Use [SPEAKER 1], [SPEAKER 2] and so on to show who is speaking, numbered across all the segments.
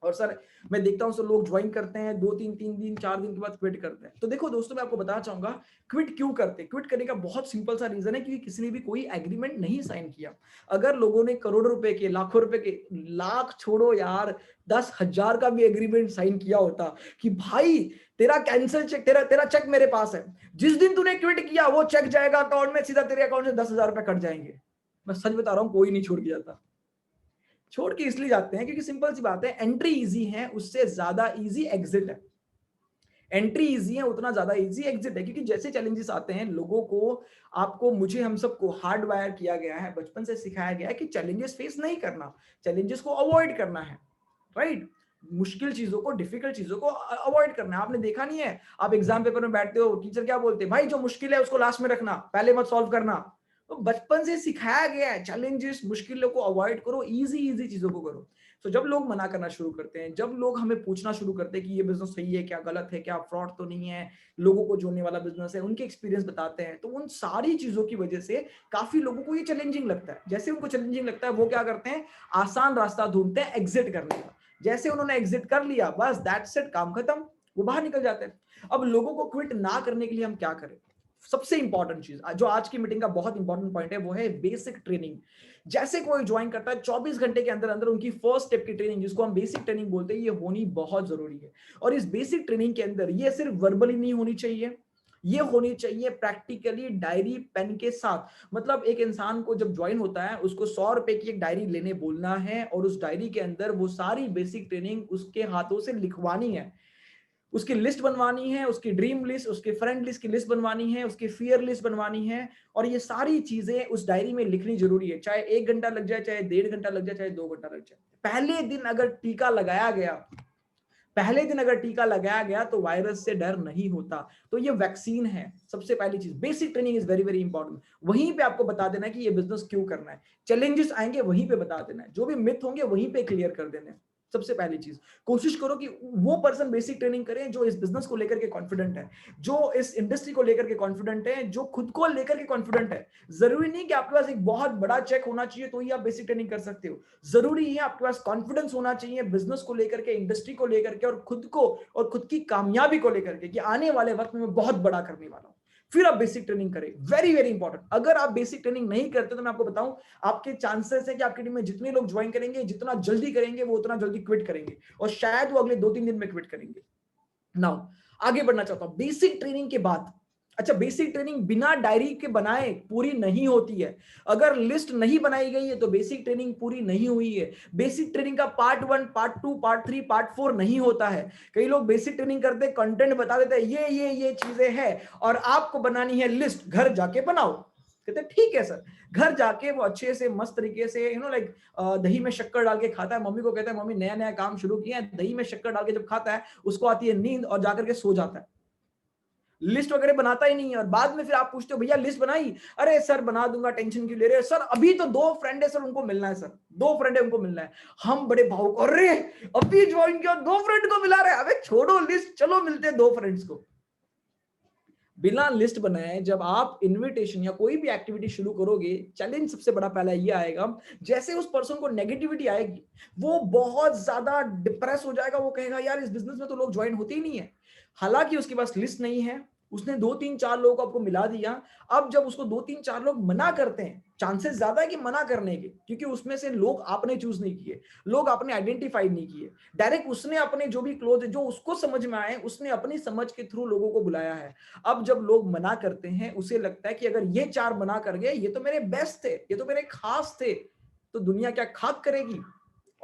[SPEAKER 1] और सर मैं देखता हूँ सर लोग ज्वाइन करते हैं 2 3 3 दिन 4 दिन के बाद क्विट करते हैं। तो देखो दोस्तों, मैं आपको बताना चाहूंगा क्विट क्यों करते हैं। क्विट करने का बहुत सिंपल सा रीजन है, क्योंकि किसी ने भी कोई एग्रीमेंट नहीं साइन किया। अगर लोगों ने करोड़ों रुपए के, लाखों रुपए के, लाख छोड़ो यार, 10,000 का भी एग्रीमेंट साइन किया होता कि भाई तेरा कैंसिल चेक, तेरा तेरा चेक मेरे पास है, जिस दिन तूने क्विट किया वो चेक जाएगा अकाउंट में, सीधा तेरे अकाउंट से 10,000 रुपए कट जाएंगे। मैं सच बता रहा हूँ, कोई नहीं छोड़ के जाता। छोड़ के इसलिए जाते हैं क्योंकि सिंपल सी बात है, एंट्री इजी है, उससे ज्यादा इजी एग्जिट है। एंट्री इजी है, उतना ज्यादा इजी एग्जिट है, क्योंकि जैसे चैलेंजेस आते हैं लोगों को, आपको, मुझे, हम सबको हार्ड वायर किया गया है, बचपन से सिखाया गया है कि चैलेंजेस फेस नहीं करना, चैलेंजेस को अवॉइड करना है, राइट। मुश्किल चीजों को, डिफिकल्ट चीजों को अवॉइड करना है। आपने देखा नहीं है, आप एग्जाम पेपर में बैठते हो, टीचर क्या बोलते हैं, भाई जो मुश्किल है उसको लास्ट में रखना, पहले मत सॉल्व करना। तो बचपन से सिखाया गया है, चैलेंजेस, मुश्किलों को अवॉइड करो, इजी इजी चीजों को करो। तो जब लोग मना करना शुरू करते हैं, जब लोग हमें पूछना शुरू करते हैं कि ये बिजनेस सही है क्या, गलत है क्या, फ्रॉड तो नहीं है, लोगों को जोड़ने वाला बिजनेस है, उनके एक्सपीरियंस बताते हैं, तो उन सारी चीजों की वजह से काफी लोगों को ये चैलेंजिंग लगता है। जैसे उनको चैलेंजिंग लगता है, वो क्या करते हैं, आसान रास्ता ढूंढते हैं एग्जिट करने का। जैसे उन्होंने एग्जिट कर लिया, बस दैट्स इट, काम खत्म, वो बाहर निकल जाते हैं। अब लोगों को क्विट ना करने के लिए हम क्या करें। सबसे इंपॉर्टेंट चीज जो आज की मीटिंग का बहुत इंपॉर्टेंट पॉइंट है, वो है बेसिक ट्रेनिंग। जैसे कोई ज्वाइन करता है, 24 घंटे के अंदर अंदर उनकी फर्स्ट स्टेप की ट्रेनिंग, जिसको हम बेसिक ट्रेनिंग बोलते हैं, ये होनी बहुत जरूरी है। और इस बेसिक ट्रेनिंग के अंदर ये सिर्फ वर्बली नहीं होनी चाहिए, ये होनी चाहिए प्रैक्टिकली, डायरी पेन के साथ। मतलब एक इंसान को जब ज्वाइन होता है, उसको 100 रुपए की एक डायरी लेने बोलना है, और उस डायरी के अंदर वो सारी बेसिक ट्रेनिंग उसके हाथों से लिखवानी है, उसकी लिस्ट बनवानी है, उसकी ड्रीम लिस्ट, उसके फ्रेंड लिस्ट की लिस्ट बनवानी है, उसकी फियर लिस्ट बनवानी है। और ये सारी चीजें उस डायरी में लिखनी जरूरी है, चाहे 1 घंटा लग जाए, चाहे 1.5 घंटा लग जाए, चाहे 2 घंटा लग जाए। पहले दिन अगर टीका लगाया गया, पहले दिन अगर टीका लगाया गया, तो वायरस से डर नहीं होता। तो ये वैक्सीन है। सबसे पहली चीज, basic training is very very important. वहीं पे आपको बता देना है कि ये बिजनेस क्यों करना है, चैलेंजेस आएंगे वहीं पे बता देना है, जो भी मिथ होंगे वहीं पे क्लियर कर देना है। सबसे पहली चीज, कोशिश करो कि वो पर्सन बेसिक ट्रेनिंग करे जो इस बिजनेस को लेकर के कॉन्फिडेंट है, जो इस इंडस्ट्री को लेकर के कॉन्फिडेंट है, जो खुद को लेकर के कॉन्फिडेंट है। जरूरी नहीं कि आपके पास एक बहुत बड़ा चेक होना चाहिए तो ही आप बेसिक ट्रेनिंग कर सकते हो। जरूरी है आपके पास कॉन्फिडेंस होना चाहिए बिजनेस को लेकर के, इंडस्ट्री को लेकर के, और खुद को, और खुद की कामयाबी को लेकर के, कि आने वाले वक्त में मैं बहुत बड़ा करने वाला हूं। फिर आप बेसिक ट्रेनिंग करें, वेरी वेरी इंपॉर्टेंट। अगर आप बेसिक ट्रेनिंग नहीं करते, तो मैं आपको बताऊं, आपके चांसेस है कि आपकी टीम में जितने लोग ज्वाइन करेंगे, जितना जल्दी करेंगे, वो उतना जल्दी क्विट करेंगे, और शायद वो अगले 2 3 दिन में क्विट करेंगे। नाउ आगे बढ़ना चाहता हूं, बेसिक ट्रेनिंग के बाद, अच्छा, बेसिक ट्रेनिंग बिना डायरी के बनाए पूरी नहीं होती है। अगर लिस्ट नहीं बनाई गई है तो बेसिक ट्रेनिंग पूरी नहीं हुई है। बेसिक ट्रेनिंग का पार्ट 1, पार्ट 2, पार्ट 3, पार्ट 4 नहीं होता है। कई लोग बेसिक ट्रेनिंग करते, कंटेंट बता देते हैं, ये चीजें हैं, और आपको बनानी है लिस्ट, घर जाके बनाओ। कहते ठीक है सर। घर जाके वो अच्छे से मस्त तरीके से, लाइक, दही में शक्कर डाल के खाता है, मम्मी को कहता है मम्मी नया नया काम शुरू किया है, दही में शक्कर डाल के जब खाता है, उसको आती है नींद, और जाकर के सो जाता है। लिस्ट वगैरह बनाता ही नहीं है, और बाद में फिर आप पूछते हो भैया लिस्ट बनाई, अरे सर बना दूंगा, टेंशन क्यों ले रहे हो सर, अभी तो 2 फ्रेंड है सर, उनको मिलना है सर, 2 फ्रेंड है उनको मिलना है। हम बड़े भावुक, अरे अभी ज्वाइन किया, 2 फ्रेंड को मिला रहे, अबे छोड़ो लिस्ट, चलो मिलते हैं 2 फ्रेंड्स को। बिना लिस्ट बनाए जब आप इनविटेशन या कोई भी एक्टिविटी शुरू करोगे, चैलेंज सबसे बड़ा पहला ये आएगा, जैसे उस पर्सन को नेगेटिविटी आएगी, वो बहुत ज्यादा डिप्रेस हो जाएगा, वो कहेगा यार इस बिजनेस में तो लोग ज्वाइन होते ही नहीं है। हालांकि उसके पास लिस्ट नहीं है, उसने 2 3 4 लोगों को आपको मिला दिया। अब जब उसको 2 3 4 लोग मना करते हैं, चांसेस ज्यादा है कि मना करने के, क्योंकि उसमें से लोग आपने चूज नहीं किए, लोग आपने आइडेंटिफाई नहीं किए, डायरेक्ट उसने अपने जो भी क्लोज, जो उसको समझ में आए, उसने अपनी समझ के थ्रू लोगों को बुलाया है। अब जब लोग मना करते हैं, उसे लगता है कि अगर ये 4 मना कर गए, ये तो मेरे बेस्ट थे, ये तो मेरे खास थे, तो दुनिया क्या खाक करेगी,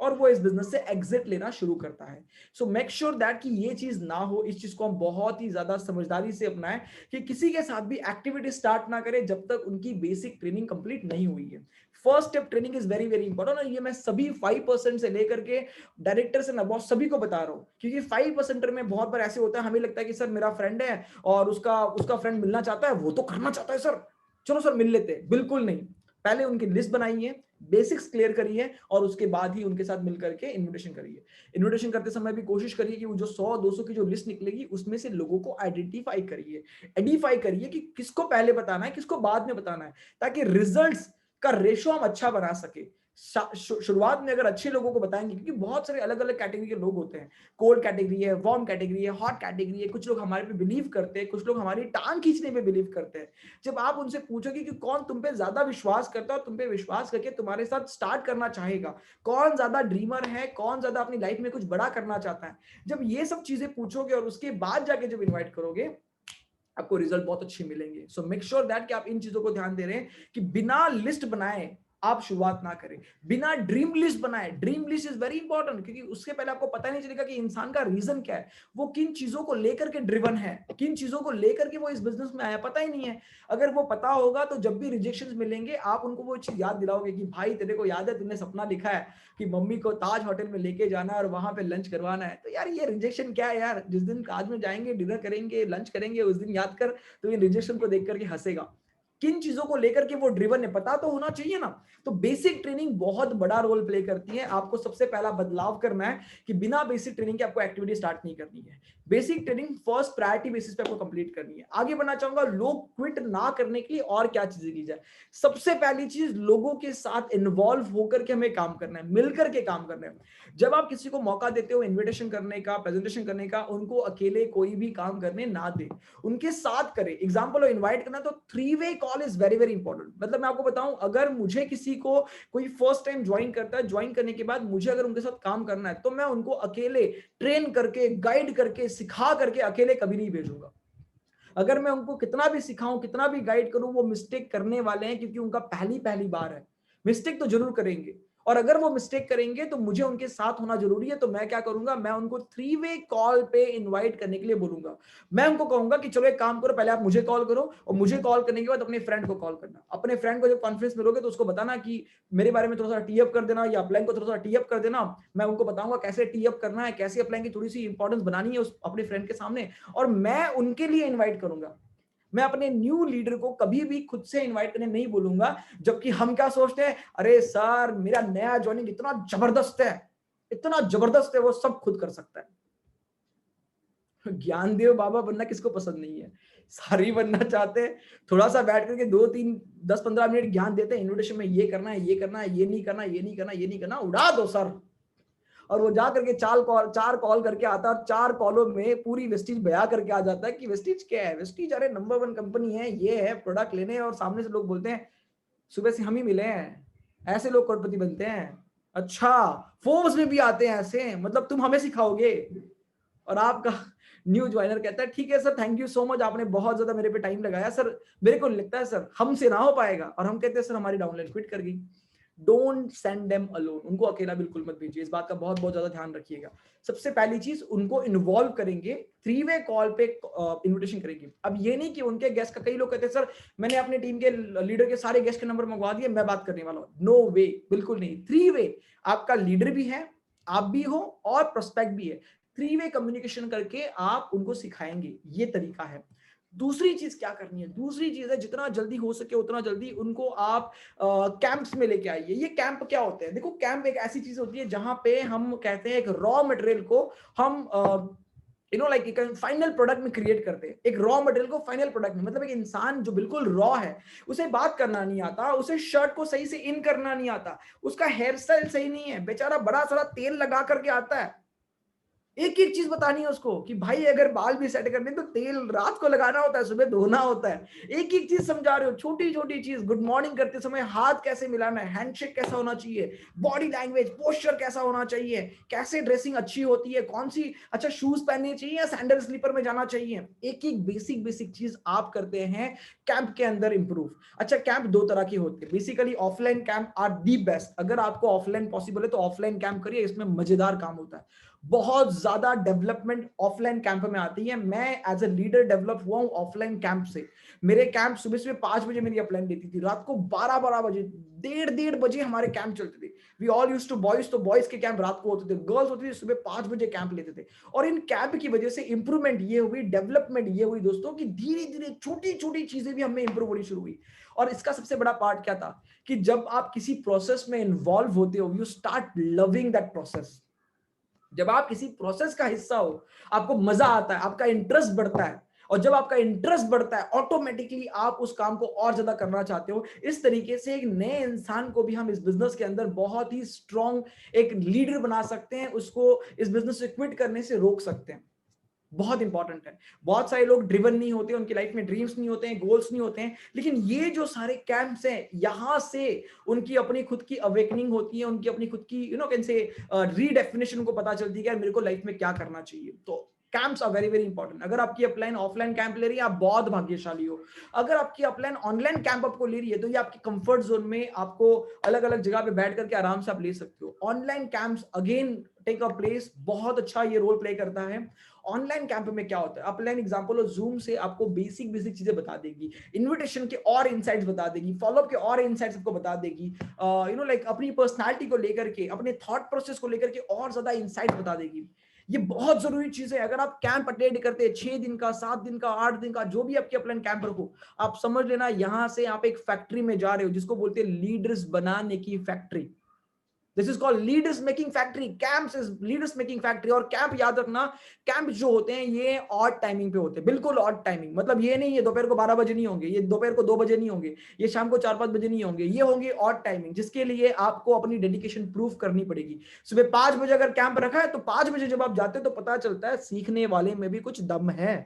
[SPEAKER 1] और वो इस बिजनेस से एग्जिट लेना शुरू करता है। सो मेक श्योर दैट कि ये चीज ना हो। इस चीज को हम बहुत ही ज्यादा समझदारी से अपनाएं, कि किसी के साथ भी एक्टिविटी स्टार्ट ना करें जब तक उनकी बेसिक ट्रेनिंग कंप्लीट नहीं हुई है। First step training is very very important, और ये मैं सभी 5% से लेकर के डायरेक्टर से ना सभी को बता रहा हूँ, क्योंकि 5% में बहुत बार ऐसे होता है, हमें लगता है कि सर मेरा फ्रेंड है और उसका उसका फ्रेंड मिलना चाहता है, वो तो करना चाहता है सर, चलो सर मिल लेते हैं। बिल्कुल नहीं, पहले उनकी लिस्ट बनाइए, बेसिक्स क्लियर करिए, और उसके बाद ही उनके साथ मिलकर के इन्विटेशन करिए। इन्विटेशन करते समय भी कोशिश करिए कि वो जो 100 200 की जो लिस्ट निकलेगी, उसमें से लोगों को आइडेंटिफाई करिए, एडिफाई करिए कि किसको पहले बताना है, किसको बाद में बताना है, ताकि रिजल्ट्स का रेशो हम अच्छा बना सके। शुरुआत में अगर अच्छे लोगों को बताएंगे, क्योंकि बहुत सारे अलग अलग कैटेगरी के लोग होते हैं, कोल्ड कैटेगरी है, वार्म कैटेगरी है, हॉट कैटेगरी है, कुछ लोग हमारे पे बिलीव करते हैं, कुछ लोग हमारी टांग खींचने पे बिलीव करते हैं। जब आप उनसे पूछोगे कि कौन तुम पे ज्यादा विश्वास करता है और तुम पे विश्वास करके तुम्हारे साथ स्टार्ट करना चाहेगा, कौन ज्यादा ड्रीमर है, कौन ज्यादा अपनी लाइफ में कुछ बड़ा करना चाहता है, जब ये सब चीजें पूछोगे और उसके बाद जाके जब इन्वाइट करोगे, आपको रिजल्ट बहुत अच्छे मिलेंगे। सो मेक श्योर दैट कि आप इन चीजों को ध्यान दे रहे हैं कि बिना लिस्ट बनाए आप शुरुआत ना करें, बिना ड्रीम लिस्ट बनाए। Dream list is very important, क्योंकि उसके पहले आपको पता नहीं चलेगा कि इंसान का रीजन क्या है, वो किन चीजों को लेकर के ड्रिवन है, किन चीजों को लेकर के वो इस बिजनेस में आया, पता ही नहीं है। अगर वो पता होगा तो जब भी रिजेक्शंस मिलेंगे आप उनको वो चीज याद दिलाओगे कि भाई तेरे को याद है तूने सपना लिखा है कि मम्मी को ताज होटल में लेके जाना है और वहां पे लंच करवाना है। तो यार ये रिजेक्शन क्या है यार, जिस दिन ताज में जाएंगे, डिनर करेंगे, लंच करेंगे, उस दिन याद कर, तो ये रिजेक्शन को देख करके हंसेगा। किन चीजों को लेकर के वो ड्रिवन है पता तो होना चाहिए ना। तो बेसिक ट्रेनिंग बहुत बड़ा रोल प्ले करती है। आपको सबसे पहला बदलाव करना है कि बिना बेसिक ट्रेनिंग के आपको एक्टिविटी स्टार्ट नहीं करनी है। Basic training first priority basis पे आपको कंप्लीट करनी है। आगे बढ़ना चाहूंगा, लोग क्विट ना करने के लिए और क्या चीजें की जाए। सबसे पहली चीज, लोगों के साथ इन्वॉल्व होकर के हमें काम करना है, मिलकर के काम करना है। जब आप किसी को मौका देते हो इन्विटेशन करने का, प्रेजेंटेशन करने का, उनको अकेले कोई भी काम करने ना दे, उनके साथ करे। एग्जाम्पल हो इन्वाइट करना, तो 3-वे call is very very important. मतलब मैं आपको बताऊं, अगर मुझे किसी को कोई फर्स्ट टाइम ज्वाइन करता है, ज्वाइन करने के बाद मुझे अगर उनके साथ काम करना है, तो मैं उनको अकेले ट्रेन करके, गाइड करके, सिखा करके अकेले कभी नहीं भेजूंगा। अगर मैं उनको कितना भी सिखाऊं, कितना भी गाइड करूं, वो मिस्टेक करने वाले हैं, क्योंकि उनका पहली पहली बार है। मिस्टेक तो जरूर करेंगे, और अगर वो मिस्टेक करेंगे तो मुझे उनके साथ होना जरूरी है। तो मैं क्या करूंगा, मैं उनको 3-वे कॉल पे इनवाइट करने के लिए बोलूंगा। मैं उनको कहूंगा कि चलो एक काम करो, पहले आप मुझे कॉल करो, और मुझे कॉल करने के बाद अपने फ्रेंड को कॉल करना। अपने फ्रेंड को जब कॉन्फ्रेंस मिलोगे तो उसको बताना कि मेरे बारे में थोड़ा सा टी अप कर देना, या अपलाइन को थोड़ा सा टी अप कर देना। मैं उनको बताऊंगा कैसे टी अप करना है, कैसे अपलाइन की थोड़ी सी इंपॉर्टेंस बनानी है उस अपने फ्रेंड के सामने, और मैं उनके लिए इन्वाइट करूंगा। मैं अपने न्यू लीडर को कभी भी खुद से इनवाइट करने नहीं बोलूंगा। जबकि हम क्या सोचते हैं, अरे सर मेरा नया ज्वाइनिंग इतना जबरदस्त है, इतना जबरदस्त है, वो सब खुद कर सकता है। ज्ञानदेव बाबा बनना किसको पसंद नहीं है, सारी बनना चाहते हैं। थोड़ा सा बैठ करके 2-3-10-15 मिनट ज्ञान देते हैं, इन्विटेशन में ये करना है, ये करना है, ये नहीं करना, ये नहीं करना, ये नहीं करना, उड़ा दो सर। और वो जा करके 4 कॉल करके आता है, 4 कॉलों में पूरी वेस्टीज बया करके आ जाता है कि वेस्टीज क्या है। वेस्टीज अरे नंबर 1 कंपनी है, ये है प्रोडक्ट लेने, और सामने से लोग बोलते हैं सुबह से हम ही मिले हैं। ऐसे लोग करोड़पति बनते हैं। अच्छा, फोर्ब्स में भी आते हैं ऐसे, मतलब तुम हमें सिखाओगे। और आपका न्यू ज्वाइनर कहता है ठीक है sir, thank you so much, आपने बहुत ज्यादा मेरे पे टाइम लगाया सर, मेरे को लगता है सर हमसे ना हो पाएगा। और हम कहते हैं सर हमारी डाउनलाइन क्विट कर गई। डोंट सेंड देम अलोन, उनको अकेला बिल्कुल मत भेजिए। इस बात का बहुत बहुत ज्यादा ध्यान रखिएगा। सबसे पहली चीज, उनको इन्वॉल्व करेंगे, 3-वे कॉल पे इन्विटेशन करेंगे। अब ये नहीं कि उनके गेस्ट का, कई लोग कहते हैं सर मैंने अपने टीम के लीडर के सारे गेस्ट के नंबर मंगवा दिए, मैं बात करने वाला हूं। नो वे, बिल्कुल नहीं। 3-वे, आपका लीडर भी है, आप भी हो, और प्रोस्पेक्ट भी है। 3-वे कम्युनिकेशन करके आप उनको सिखाएंगे, ये तरीका है। दूसरी चीज क्या करनी है, दूसरी चीज है जितना जल्दी हो सके उतना जल्दी उनको आप कैंप्स में लेके आइए। ये कैंप क्या होते हैं, देखो कैंप एक ऐसी चीज होती है जहां पे हम कहते हैं एक रॉ मटेरियल को हम लाइक फाइनल प्रोडक्ट में क्रिएट करते हैं। एक रॉ मटेरियल को फाइनल प्रोडक्ट में, मतलब एक इंसान जो बिल्कुल रॉ है, उसे बात करना नहीं आता, उसे शर्ट को सही से इन करना नहीं आता, उसका हेयर स्टाइल सही नहीं है, बेचारा बड़ा सारा तेल लगा करके आता है। एक एक चीज बतानी है उसको कि भाई अगर बाल भी सेट करने तो तेल रात को लगाना होता है, सुबह धोना होता है। एक एक चीज समझा रहे हो, छोटी छोटी चीज। गुड मॉर्निंग करते समय हाथ कैसे मिलाना है, हैंडशेक कैसा होना चाहिए, बॉडी लैंग्वेज, पोस्चर कैसा होना चाहिए, कैसे ड्रेसिंग अच्छी होती है, कौन सी अच्छा शूज पहनने चाहिए या सैंडल स्लीपर में जाना चाहिए। एक एक बेसिक बेसिक चीज आप करते हैं कैंप के अंदर इंप्रूव। अच्छा, कैंप 2 तरह के होते हैं basically. Offline camp are the best. अगर आपको ऑफलाइन पॉसिबल है तो ऑफलाइन कैंप करिए, इसमें मजेदार काम होता है। बहुत ज्यादा डेवलपमेंट ऑफलाइन कैंप में आती है। मैं एज ए लीडर डेवलप हुआ हूं ऑफलाइन कैंप से। मेरे कैंप सुबह सुबह 5 बजे मेरी अपलाइन लेती थी, रात को 12 बजे, 1:30 बजे हमारे कैंप चलते थे। We all used to boys, तो बॉयज के कैंप रात को होते थे, गर्ल्स होती थी सुबह 5 बजे कैंप लेते थे। और इन कैंप की वजह से इंप्रूवमेंट ये हुई, डेवलपमेंट ये हुई दोस्तों, कि धीरे धीरे छोटी छोटी चीजें भी हमें इंप्रूव होनी शुरू हुई। और इसका सबसे बड़ा पार्ट क्या था कि जब आप किसी प्रोसेस में इन्वॉल्व होते हो, you start loving that process. जब आप किसी प्रोसेस का हिस्सा हो, आपको मजा आता है, आपका इंटरेस्ट बढ़ता है, और जब आपका इंटरेस्ट बढ़ता है ऑटोमेटिकली आप उस काम को और ज्यादा करना चाहते हो। इस तरीके से एक नए इंसान को भी हम इस बिजनेस के अंदर बहुत ही स्ट्रॉन्ग एक लीडर बना सकते हैं, उसको इस बिजनेस से क्विट करने से रोक सकते हैं। बहुत इंपॉर्टेंट है। बहुत सारे लोग ड्रिवन नहीं होते, उनकी लाइफ में ड्रीम्स नहीं होते हैं, गोल्स नहीं होते हैं, लेकिन ये जो सारे कैंप्स हैं यहां से उनकी अपनी खुद की अवेकनिंग होती है, उनकी अपनी खुद की कैन से रीडेफिनेशन को पता चलती है कि यार मेरे को लाइफ में क्या करना चाहिए। तो camps are very very important. अगर आपकी अपलाइन ऑफलाइन कैंप ले रही है आप बहुत भाग्यशाली हो। अगर आपकी अपलाइन ऑनलाइन कैंप आपको ले रही है तो ये आपकी कंफर्ट जोन में आपको अलग अलग जगह पे बैठ करके आराम से आप ले सकते हो। Online camps again take a place, बहुत अच्छा ये रोल प्ले करता है। ऑनलाइन कैंप में क्या होता है, अपलाइन एग्जांपल और जूम से आपको बेसिक बेसिक चीजें बता देगी, इन्विटेशन के और इनसाइट्स बता देगी, फॉलोअप के और इनसाइट्स आपको बता देगी, लाइक अपनी पर्सनालिटी को लेकर के, अपने थॉट प्रोसेस को लेकर के और ज्यादा इनसाइट बता देगी। ये बहुत जरूरी चीज है। अगर आप कैंप अटेंड करते हैं 6 दिन का, 7 दिन का, 8 दिन का, जो भी आपके अपलाइन कैंप रखो, आप समझ लेना यहां से आप एक फैक्ट्री में जा रहे हो जिसको बोलते हैं लीडर्स बनाने की factory. This is called leaders making factory. Camps is leaders making factory. और कैंप याद रखना, कैंप जो होते हैं ये ऑड टाइमिंग पे होते हैं, बिल्कुल ऑड टाइमिंग। मतलब ये नहीं है दोपहर को 12 बजे नहीं होंगे, ये दोपहर को 2 बजे नहीं होंगे, ये शाम को 4-5 बजे नहीं होंगे, ये होंगे ऑड टाइमिंग, जिसके लिए आपको अपनी डेडिकेशन प्रूफ करनी पड़ेगी। सुबह 5 बजे अगर कैंप रखा है तो 5 बजे जब आप जाते हो तो पता चलता है सीखने वाले में भी कुछ दम है,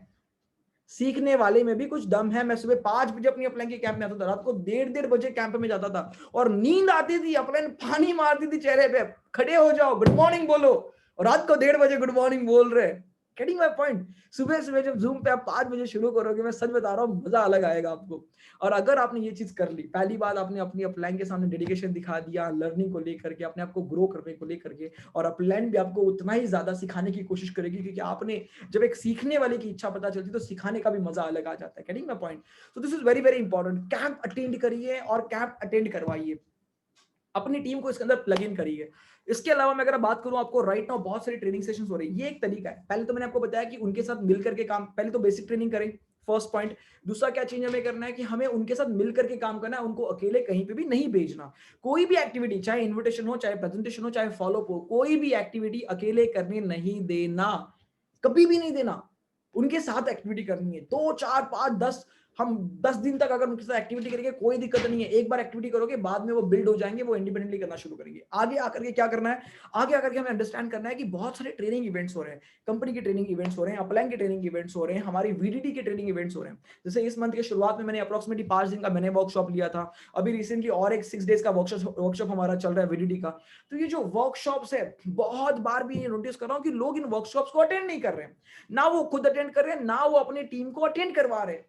[SPEAKER 1] सीखने वाले में भी कुछ दम है। मैं सुबह 5 बजे अपनी अपलाइन के कैंप में आता था, रात को 1:30 बजे कैंप में जाता था और नींद आती थी, अपलाइन पानी मारती थी चेहरे पे, खड़े हो जाओ गुड मॉर्निंग बोलो, और रात को 1:30 बजे गुड मॉर्निंग बोल रहे। Getting my point. सुबह सुबह जब जूम पे आप 5 बजे शुरू करोगे, मैं सच बता रहा हूँ मजा अलग आएगा आपको। और अगर आपने ये चीज कर ली, पहली बात आपने अपनी अपलाइन के सामने डेडिकेशन दिखा दिया, लर्निंग को लेकर के, अपने आप को ग्रो करने को लेकर के, और अपलाइन भी आपको उतना ही ज्यादा सिखाने की कोशिश करेगी, क्योंकि आपने जब एक सीखने वाले की इच्छा पता चलती है तो सिखाने का भी मजा अलग आ जाता है। Getting my point. So this is very very important. Camp attend करिए और कैंप अटेंड करवाइए, अपनी टीम को इसके अंदर प्लग इन करिए। इसके अलावा मैं अगर बात करूं, आपको राइट नाउ बहुत सारी ट्रेनिंग सेशंस हो रही है। ये एक तरीका है। पहले तो मैंने आपको बताया कि उनके साथ मिलकर के काम, पहले तो बेसिक ट्रेनिंग करें, फर्स्ट पॉइंट। दूसरा क्या चीज हमें करना है कि हमें उनके साथ मिलकर के काम करना है, उनको अकेले कहीं पे भी नहीं भेजना। कोई भी एक्टिविटी, चाहे इन्विटेशन हो, चाहे प्रेजेंटेशन हो, चाहे फॉलोअप हो, कोई भी एक्टिविटी अकेले करने नहीं देना, कभी भी नहीं देना। उनके साथ एक्टिविटी करनी है, 2 4 5 10, हम 10 दिन तक अगर उनके साथ एक्टिविटी करेंगे कोई दिक्कत नहीं है। एक बार एक्टिविटी करोगे, बाद में वो बिल्ड हो जाएंगे, वो इंडिपेंडेंटली करना शुरू करेंगे। आगे आकर के क्या करना है, आगे आकर के हमें अंडरस्टैंड करना है कि बहुत सारे ट्रेनिंग इवेंट्स हो रहे हैं, कंपनी के ट्रेनिंग इवेंट्स हो रहे हैं, अपलाइन के ट्रेनिंग इवेंट्स हो रहे हैं, हमारी वीडीडी के ट्रेनिंग इवेंट्स हो रहे हैं। जैसे इस मंथ के शुरुआत में मैंने अप्रोक्सीमेटली 5 दिन का मैंने वर्कशॉप लिया था। अभी रिसेंटली और एक 6 डेज का वर्कशॉप हमारा चल रहा है वीडीडी का। तो ये जो वर्कशॉप्स है, बहुत बार भी ये नोटिस कर रहा हूँ कि लोग इन वर्कशॉप्स को अटेंड नहीं कर रहे हैं, ना वो खुद अटेंड कर रहे हैं, ना वो अपनी टीम को अटेंड करवा रहे हैं।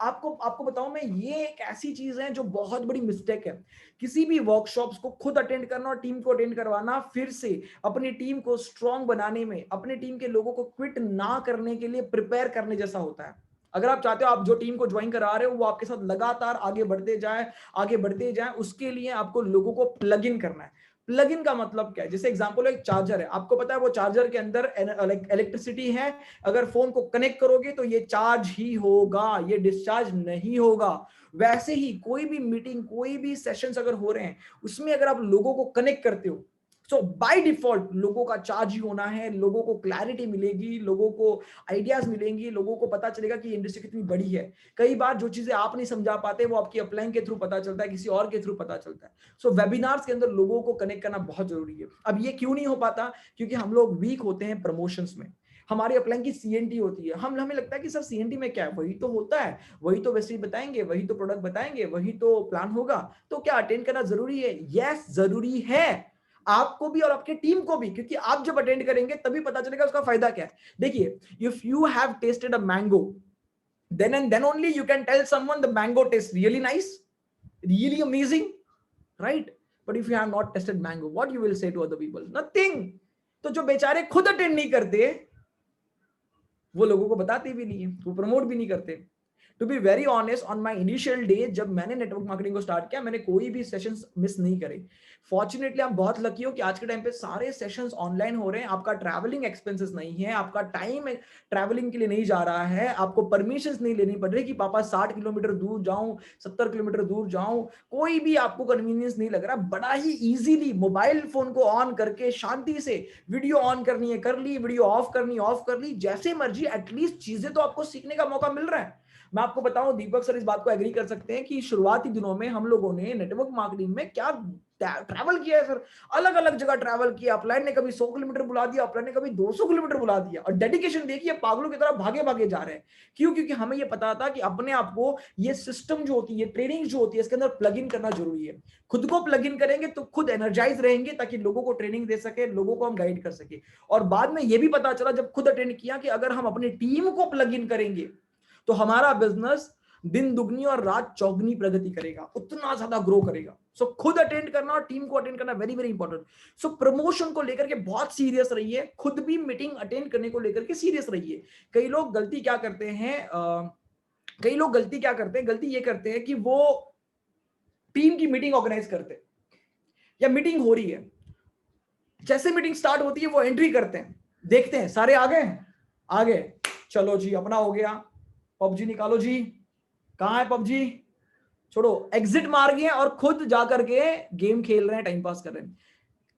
[SPEAKER 1] आपको बताऊं मैं, ये एक ऐसी चीज है जो बहुत बड़ी मिस्टेक है। किसी भी वर्कशॉप्स को खुद अटेंड करना और टीम को अटेंड करवाना, फिर से अपनी टीम को स्ट्रांग बनाने में, अपनी टीम के लोगों को क्विट ना करने के लिए प्रिपेयर करने जैसा होता है। अगर आप चाहते हो आप जो टीम को ज्वाइन करा रहे हो वो आपके साथ लगातार आगे बढ़ते जाए, आगे बढ़ते जाए, उसके लिए आपको लोगों को प्लग इन करना है। प्लग इन का मतलब क्या है, जैसे एग्जांपल एक चार्जर है, आपको पता है वो चार्जर के अंदर इलेक्ट्रिसिटी है, अगर फोन को कनेक्ट करोगे तो ये चार्ज ही होगा, ये डिस्चार्ज नहीं होगा। वैसे ही कोई भी मीटिंग, कोई भी सेशंस अगर हो रहे हैं, उसमें अगर आप लोगों को कनेक्ट करते हो, सो बाय डिफॉल्ट लोगों का चार्ज ही होना है, लोगों को क्लैरिटी मिलेगी, लोगों को आइडियाज मिलेंगी, लोगों को पता चलेगा कि इंडस्ट्री कितनी बड़ी है। कई बार जो चीजें आप नहीं समझा पाते वो आपकी अपलाइन के थ्रू पता चलता है, किसी और के थ्रू पता चलता है। सो वेबिनार्स के अंदर लोगों को कनेक्ट करना बहुत जरूरी है। अब ये क्यों नहीं हो पाता, क्योंकि हम लोग वीक होते हैं प्रमोशंस में। हमारी अपलाइन की सीएनटी होती है, हमें लगता है कि सर सीएनटी में क्या है, वही तो होता है, वही तो वैसे ही बताएंगे, वही तो प्रोडक्ट बताएंगे, वही तो प्लान होगा, तो क्या अटेंड करना जरूरी है? यस जरूरी है, आपको भी और आपके टीम को भी, क्योंकि आप जब अटेंड करेंगे तभी पता चलेगा उसका फायदा क्या है। देखिए, if you have tested a mango, then and then only you can tell someone the mango tastes really nice, really amazing, right? But if you have not tested mango, what you will say to other people? Nothing. तो जो बेचारे खुद attend नहीं करते, वो लोगों को बताते भी नहीं है, वो प्रमोट भी नहीं करते। To be very honest, on my initial day जब मैंने नेटवर्क मार्केटिंग को स्टार्ट किया, मैंने कोई भी सेशंस मिस नहीं करे। फॉर्चुनेटली आप बहुत लकी हो कि आज के टाइम पे सारे सेशंस ऑनलाइन हो रहे हैं, आपका ट्रैवलिंग एक्सपेंसेस नहीं है, आपका टाइम ट्रैवलिंग के लिए नहीं जा रहा है, आपको परमिशंस नहीं लेनी पड़ रही कि पापा 60 किलोमीटर दूर जाऊं, 70 किलोमीटर दूर जाऊं, कोई भी आपको कन्वीनियंस नहीं लग रहा। बड़ा ही इजीली मोबाइल फोन को ऑन करके शांति से वीडियो ऑन करनी है कर ली, वीडियो ऑफ करनी ऑफ कर ली, जैसे मर्जी, एटलीस्ट चीजें तो आपको सीखने का मौका मिल रहा है। मैं आपको बताऊं, दीपक सर इस बात को एग्री कर सकते हैं कि शुरुआती दिनों में हम लोगों ने नेटवर्क मार्केटिंग में क्या ट्रैवल किया है सर, अलग अलग जगह ट्रैवल किया। अपलाइन ने कभी 100 किलोमीटर बुला दिया, अपलाइन ने कभी 200 किलोमीटर बुला दिया, और डेडिकेशन देखिए पागलों की तरह भागे भागे जा रहे हैं। क्यों? क्योंकि हमें ये पता था कि अपने आप को ये सिस्टम जो होती है, ट्रेनिंग जो होती है, इसके अंदर प्लग इन करना जरूरी है। खुद को प्लग इन करेंगे तो खुद एनर्जाइज रहेंगे, ताकि लोगों को ट्रेनिंग दे सके, लोगों को हम गाइड कर सके। और बाद में ये भी पता चला जब खुद अटेंड किया कि अगर हम अपनी टीम को प्लग इन करेंगे तो हमारा बिजनेस दिन दुगनी और रात चौगनी प्रगति करेगा, उतना ज्यादा ग्रो करेगा। सो खुद अटेंड करना और टीम को अटेंड करना वेरी वेरी इंपॉर्टेंट। सो प्रमोशन को लेकर के बहुत सीरियस रहिए, खुद भी मीटिंग अटेंड करने को लेकर के सीरियस रहिए। कई लोग गलती क्या करते हैं, गलती ये करते हैं कि वो टीम की मीटिंग ऑर्गेनाइज करते हैं, या मीटिंग हो रही है, जैसे मीटिंग स्टार्ट होती है वो एंट्री करते हैं, देखते हैं सारे आ गए, चलो जी अपना हो गया, पबजी निकालो जी, कहां है पबजी, छोड़ो, एग्जिट मार गए और खुद जाकर के गेम खेल रहे हैं, टाइम पास कर रहे हैं।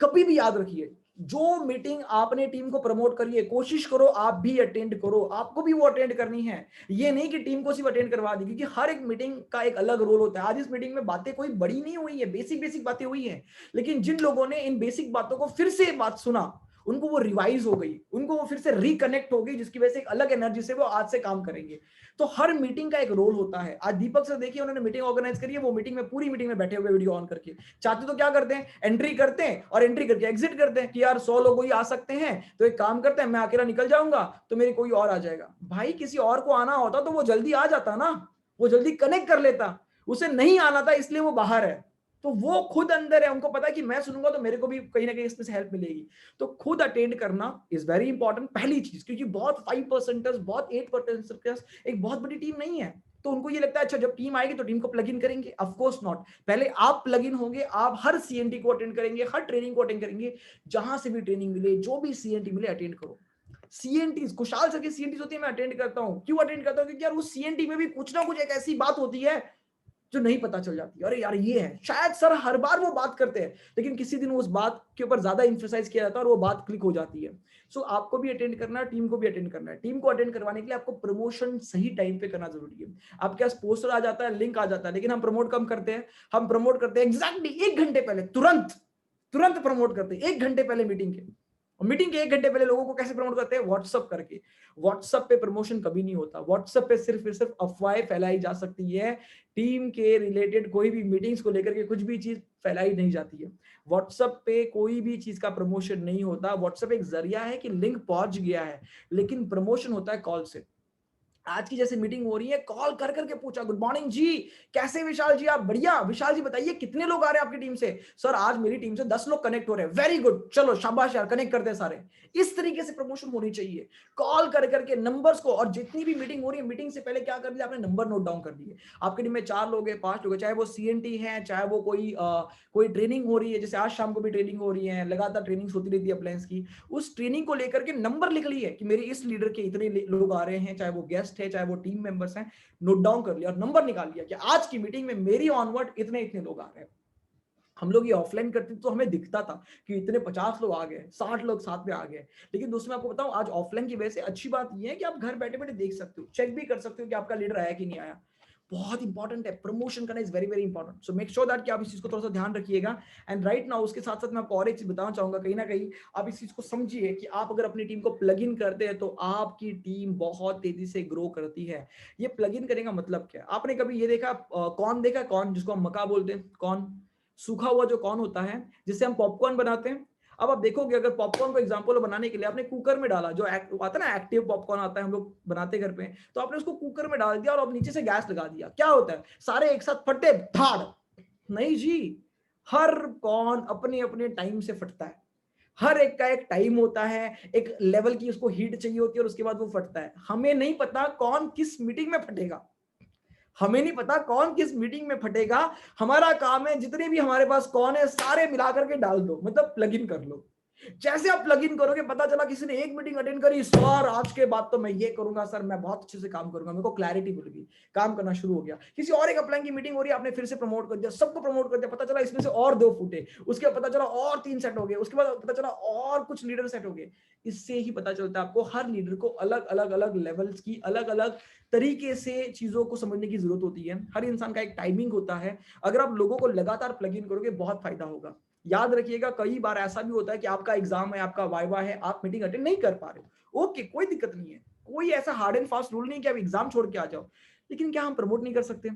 [SPEAKER 1] कभी भी याद रखिए, जो मीटिंग आपने टीम को प्रमोट करी है, कोशिश करो आप भी अटेंड करो, आपको भी वो अटेंड करनी है। ये नहीं कि टीम को सिर्फ अटेंड करवा दी, क्योंकि हर एक मीटिंग का एक अलग रोल होता है। आज इस मीटिंग में बातें कोई बड़ी नहीं हुई है, बेसिक बेसिक बातें हुई हैं, लेकिन जिन लोगों ने इन बेसिक बातों को फिर से बात सुना, उनको वो रिवाइज हो गई, उनको वो फिर से रिकनेक्ट हो गई, जिसकी वजह से एक अलग एनर्जी से वो आज से काम करेंगे। तो हर मीटिंग का एक रोल होता है। आज दीपक सर देखिए, उन्होंने मीटिंग ऑर्गेनाइज करी है, वो मीटिंग में पूरी मीटिंग में बैठे हुए वीडियो ऑन करके, चाहते तो क्या करते हैं, एंट्री करते हैं और एंट्री करके एग्जिट करते हैं कि यार 100 लोग ही आ सकते हैं, तो एक काम करते हैं, मैं अकेला निकल जाऊंगा तो मेरे कोई और आ जाएगा। भाई किसी और को आना होता तो वो जल्दी आ जाता ना, वो जल्दी कनेक्ट कर लेता, उसे नहीं आना था इसलिए वो बाहर है। तो वो खुद अंदर है, उनको पता है कि मैं सुनूंगा तो मेरे को भी कहीं ना कहीं इसमें से हेल्प मिलेगी। तो खुद अटेंड करना इज वेरी इंपॉर्टेंट, पहली चीज, क्योंकि बहुत 5%, बहुत 8% एक बहुत बड़ी टीम नहीं है। तो उनको ये लगता है अच्छा जब टीम आएगी तो टीम को प्लग इन करेंगे, ऑफ कोर्स नॉट। पहले आप प्लग इन होंगे, आप हर सीएनटी को अटेंड करेंगे, हर ट्रेनिंग को अटेंड करेंगे, जहां से भी ट्रेनिंग मिले, जो भी सीएनटी मिले अटेंड करो। सीएनटी, खुशहाल सर की सीएनटी होती है, मैं अटेंड करता हूं। क्यों अटेंड करता हूं? क्योंकि यार उस सीएनटी में भी कुछ ना कुछ एक ऐसी बात होती है जो नहीं पता चल जाती है। अरे यार ये है, शायद सर हर बार वो बात करते हैं, लेकिन किसी दिन उस बात के ऊपर ज्यादा इंफेसाइज किया जाता है और वो बात क्लिक हो जाती है। सो आपको भी अटेंड करना है, टीम को भी अटेंड करना है। टीम को अटेंड करवाने के लिए आपको प्रमोशन सही टाइम पे करना जरूरी है। आपके पास पोस्टर आ जाता है, लिंक आ जाता है, लेकिन हम प्रमोट कम करते हैं। हम प्रमोट करते हैं एग्जैक्टली 1 घंटे पहले, तुरंत प्रमोट करते हैं 1 घंटे पहले मीटिंग के। मीटिंग के 1 घंटे पहले लोगों को कैसे प्रमोट करते हैं? व्हाट्सएप करके। व्हाट्सएप पे प्रमोशन कभी नहीं होता, व्हाट्सएप पे सिर्फ अफवाहें फैलाई जा सकती है। टीम के रिलेटेड कोई भी मीटिंग्स को लेकर के कुछ भी चीज फैलाई नहीं जाती है। व्हाट्सएप पे कोई भी चीज का प्रमोशन नहीं होता। व्हाट्सएप एक जरिया है कि लिंक पहुंच गया है, लेकिन प्रमोशन होता है कॉल से। आज की जैसे मीटिंग हो रही है, कॉल कर करके पूछा, गुड मॉर्निंग जी, कैसे विशाल जी? आप बढ़िया। विशाल जी बताइए कितने लोग आ रहे हैं आपकी टीम से? सर आज मेरी टीम से 10 लोग कनेक्ट हो रहे हैं। वेरी गुड, चलो शाबाश यार, कनेक्ट करते हैं सारे। इस तरीके से प्रमोशन होनी चाहिए, कॉल कर करके नंबर्स को। और जितनी भी मीटिंग हो रही है, मीटिंग से पहले क्या कर दिया आपने? नंबर नोट डाउन कर दिए। आपकी टीम में 4 लोग हैं, 5 लोग हैं, चाहे वो सीएनटी है, चाहे वो कोई ट्रेनिंग हो रही है, जैसे आज शाम को भी ट्रेनिंग हो रही है, लगातार ट्रेनिंग होती रहती है अप्लायंस की। उस ट्रेनिंग को लेकर के नंबर लिख लिए कि मेरे इस लीडर के इतने लोग आ रहे हैं, चाहे वो गेस्ट है, चाहे वो टीम मेंबर्स हैं। नोट डाउन कर लिया और नंबर निकाल लिया कि आज की मीटिंग में मेरी ऑनवर्ड इतने इतने लोग आ रहे हैं। हम लोग ये ऑफलाइन करते तो हमें दिखता था कि इतने 50 लोग आ गए, 60 लोग साथ में आ गए। लेकिन दोस्तों मैं आपको बताऊं, आज ऑफलाइन की वजह से अच्छी बात ये है कि आप घर बैठे बैठे देख सकते हो, चेक भी कर सकते हो कि आपका लीडर आया कि नहीं आया। बहुत इंपॉर्टेंट है, प्रमोशन करना is very very important. So make sure that कि आप इस चीज को थोड़ा सा ध्यान रखिएगा। एंड राइट नाउ उसके साथ साथ मैं आपको और एक चीज बताना चाहूंगा, कहीं ना कहीं आप इस चीज को समझिए कि आप अगर अपनी टीम को प्लग इन करते हैं तो आपकी टीम बहुत तेजी से ग्रो करती है। ये प्लग इन करने का मतलब क्या है? आपने कभी ये देखा, कॉर्न देखा? कॉर्न जिसको हम मका बोलते हैं, कॉर्न, सूखा हुआ जो कॉर्न होता है जिससे हम पॉपकॉर्न बनाते हैं। अब आप देखोगे, अगर पॉपकॉर्न को एग्जांपल बनाने के लिए आपने कुकर में डाला, जो आता है ना एक्टिव पॉपकॉर्न आता है, हम लोग बनाते घर पे, तो आपने उसको कुकर में डाल दिया और अब नीचे से गैस लगा दिया, क्या होता है? सारे एक साथ फटे, धाड़? नहीं जी, हर कॉर्न अपने अपने टाइम से फटता है। हर एक का एक टाइम होता है, एक लेवल की उसको हीट चाहिए होती है और उसके बाद वो फटता है। हमें नहीं पता कौन किस मीटिंग में फटेगा, हमें नहीं पता कौन किस मीटिंग में फटेगा। हमारा काम है जितने भी हमारे पास कौन है सारे मिलाकर के डाल दो, मतलब प्लग इन कर लो। जैसे आप प्लग इन करोगे, पता चला किसी ने एक मीटिंग अटेंड करी, सर आज के बाद तो मैं ये करूंगा, सर मैं बहुत अच्छे से काम करूंगा, मेरे को क्लैरिटी मिल गई, काम करना शुरू हो गया। किसी और एक अपलाइन की मीटिंग हो रही है, आपने फिर से प्रमोट कर दिया, सबको प्रमोट कर दिया, पता चला इसमें से और 2 फूटे, उसके बाद पता चला और 3 सेट हो गए, उसके बाद पता चला और कुछ लीडर सेट हो गए। इससे ही पता चलता है आपको हर लीडर को अलग अलग अलग लेवल्स की अलग अलग तरीके से चीजों को समझने की जरूरत होती है। हर इंसान का एक टाइमिंग होता है। अगर आप लोगों को लगातार प्लग इन करोगे, बहुत फायदा होगा। याद रखिएगा, कई बार ऐसा भी होता है कि आपका एग्जाम है, आपका वाइवा है, आप मीटिंग अटेंड नहीं कर पा रहे हो, ओके, कोई दिक्कत नहीं है। कोई ऐसा हार्ड एंड फास्ट रूल नहीं कि आप एग्जाम छोड़ के आ जाओ। लेकिन क्या हम प्रमोट नहीं कर सकते?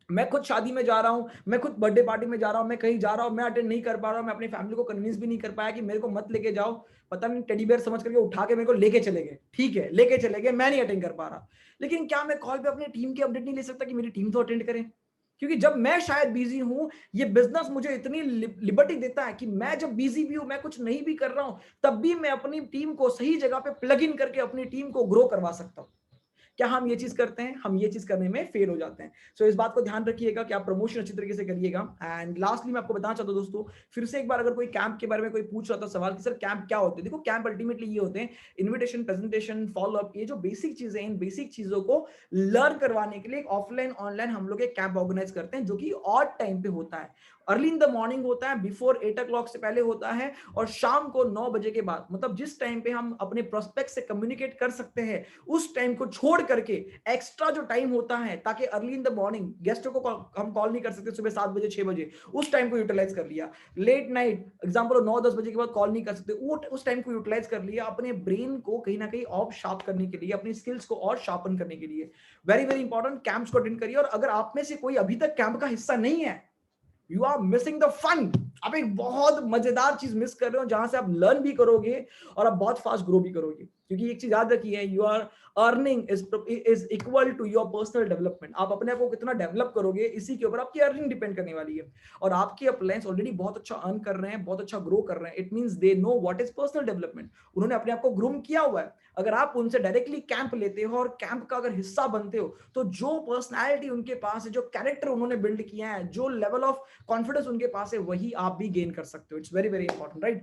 [SPEAKER 1] मैं खुद शादी में जा रहा हूं, मैं खुद बर्थडे पार्टी में जा रहा हूं, मैं कहीं जा रहा हूं, मैं अटेंड नहीं कर पा रहा हूं, मैं अपनी फैमिली को कन्विंस भी नहीं कर पाया कि मेरे को मत लेके जाओ, पता नहीं टेडी बेयर समझ करके उठा के मेरे को लेके चले गए, ठीक है लेके चले गए, मैं नहीं अटेंड कर पा रहा। लेकिन क्या मैं कॉल पे अपनी टीम की अपडेट नहीं ले सकता कि मेरी टीम तो अटेंड करे? क्योंकि जब मैं शायद बिजी हूं, ये बिजनेस मुझे इतनी लिबर्टी देता है कि मैं जब बिजी भी हूं, मैं कुछ नहीं भी कर रहा हूं, तब भी मैं अपनी टीम को सही जगह पे प्लग इन करके अपनी टीम को ग्रो करवा सकता हूं। क्या हम ये चीज करते हैं? हम ये चीज करने में फेल हो जाते हैं। सो इस बात को ध्यान रखिएगा कि आप प्रमोशन अच्छी तरीके से करिएगा। एंड लास्टली मैं आपको बताना चाहता हूं दोस्तों, फिर से एक बार, अगर कोई कैंप के बारे में कोई पूछ रहा था सवाल कि सर कैंप क्या होते हैं, देखो कैंप अल्टीमेटली ये होते हैं, इन्विटेशन, प्रेजेंटेशन, फॉलो अप, ये जो बेसिक चीजें हैं, इन बेसिक चीजों को लर्न करवाने के लिए ऑफलाइन ऑनलाइन हम लोग एक कैंप ऑर्गेनाइज करते हैं, जो कि ऑड टाइम पे होता है। अर्ली इन द मॉर्निंग होता है, बिफोर 8 o'clock से पहले होता है, और शाम को 9 बजे के बाद, मतलब जिस टाइम पे हम अपने प्रोस्पेक्ट से कम्युनिकेट कर सकते हैं, उस टाइम को छोड़ करके एक्स्ट्रा जो टाइम होता है, ताकि अर्ली इन द मॉर्निंग गेस्टों को हम कॉल नहीं कर सकते सुबह 7 बजे 6 बजे, उस टाइम को यूटिलाइज कर लिया। लेट नाइट एग्जाम्पल 9-10 बजे के बाद कॉल नहीं कर सकते, वो उस टाइम को यूटिलाइज कर लिया अपने ब्रेन को कहीं ना कहीं और शार्प करने के लिए, अपनी स्किल्स को और शार्पन करने के लिए। वेरी वेरी इंपॉर्टेंट, कैंप्स को अटेंड करिए। और अगर आप में से कोई अभी तक कैंप का हिस्सा नहीं है, you are missing the fun. आप एक बहुत मजेदार चीज मिस कर रहे हो, जहां से आप लर्न भी करोगे और आप बहुत फास्ट ग्रो भी करोगे। क्योंकि एक चीज याद रखिए, your earning is equal to your personal development. आप अपने आप को कितना डेवलप करोगे, इसी के ऊपर आपकी अर्निंग डिपेंड करने वाली है। और आपके अपलायंस ऑलरेडी बहुत अच्छा अर्न कर रहे हैं, बहुत अच्छा ग्रो कर रहे हैं, it means they know what is personal development. उन्होंने अपने आप को ग्रूम किया हुआ है। अगर आप उनसे डायरेक्टली कैंप लेते हो और कैंप का अगर हिस्सा बनते हो, तो जो पर्सनैलिटी उनके पास है, जो कैरेक्टर उन्होंने बिल्ड किया है, जो लेवल ऑफ कॉन्फिडेंस उनके पास है, वही आप भी गेन कर सकते हो। It's very very important, right?